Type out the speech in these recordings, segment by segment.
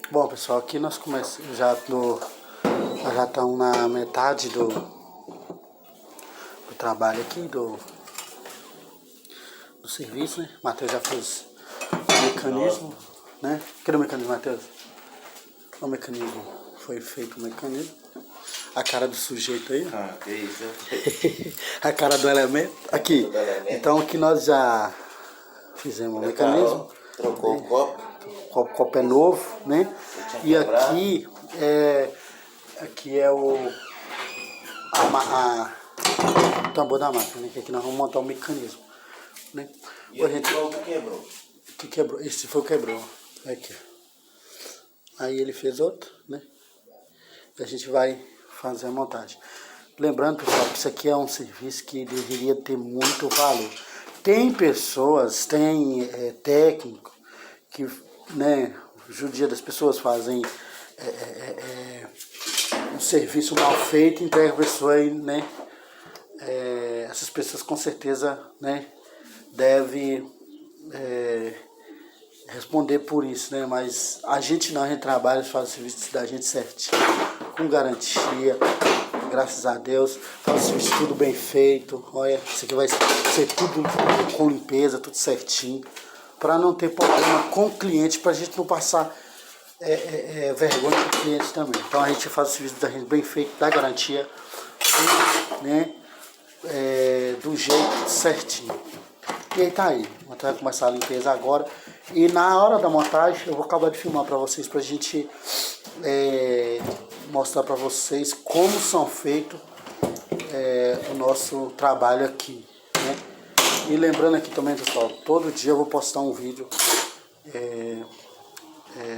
Bom, pessoal, aqui nós começamos, nós já estamos na metade do trabalho aqui, do serviço, né? O Matheus já fez o mecanismo, né? Cadê o mecanismo, Matheus? O mecanismo, foi feito o mecanismo. A cara do sujeito aí. Ah, que isso, né? A cara do elemento. Aqui, então aqui nós já fizemos o mecanismo. Trocou o copo. O copo é novo, né? E aqui é o tambor da máquina, né? Que aqui nós vamos montar o mecanismo, né? E o que quebrou? Que quebrou, esse foi o que quebrou, aqui. Aí ele fez outro, né? E a gente vai fazer a montagem. Lembrando, pessoal, que isso aqui é um serviço que deveria ter muito valor. Tem pessoas, técnico que, né, judia das pessoas, fazem um serviço mal feito, entrega a pessoa aí, né? Essas pessoas com certeza, né, devem responder por isso, né? Mas a gente não, a gente trabalha, faz o serviço da gente certinho, com garantia, graças a Deus, faz o serviço tudo bem feito. Olha, isso aqui vai ser tudo com limpeza, tudo certinho, para não ter problema com o cliente, para a gente não passar vergonha para o cliente também. Então a gente faz o serviço da gente bem feito, da garantia, né? Do jeito certinho. E aí tá aí, a gente vai começar a limpeza agora. E na hora da montagem eu vou acabar de filmar para vocês, pra gente mostrar para vocês como são feitos o nosso trabalho aqui, né? E lembrando aqui também, pessoal, todo dia eu vou postar um vídeo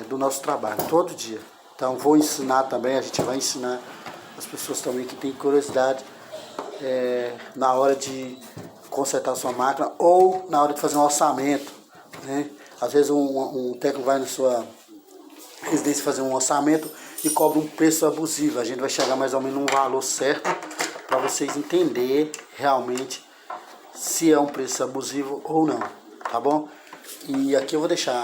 do nosso trabalho, todo dia. Então vou ensinar também, a gente vai ensinar as pessoas também que têm curiosidade na hora de consertar a sua máquina ou na hora de fazer um orçamento, né? Às vezes um técnico vai na sua residência fazer um orçamento e cobra um preço abusivo. A gente vai chegar mais ou menos num valor certo para vocês entenderem realmente se é um preço abusivo ou não, tá bom? E aqui eu vou deixar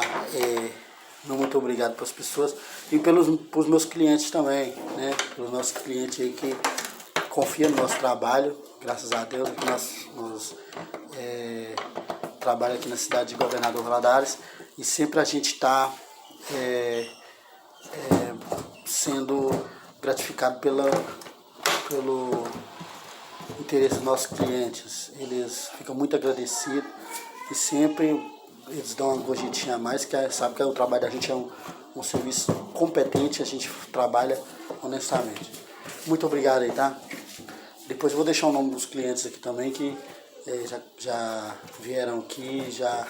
meu muito obrigado para as pessoas e pelos meus clientes também, né? Pelos nossos clientes aí que confiam no nosso trabalho, graças a Deus, que nós trabalhamos aqui na cidade de Governador Valadares e sempre a gente está sendo gratificado pelo interesse dos nossos clientes. Eles ficam muito agradecidos e sempre eles dão uma gorjetinha a mais, que sabe que o trabalho da gente é um serviço competente, a gente trabalha honestamente. Muito obrigado aí, tá? Depois eu vou deixar o nome dos clientes aqui também, que já vieram aqui, já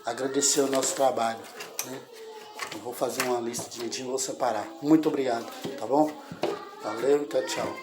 agradeceram o nosso trabalho, né? Eu vou fazer uma lista direitinho e vou separar. Muito obrigado, tá bom? Valeu, tchau, tchau.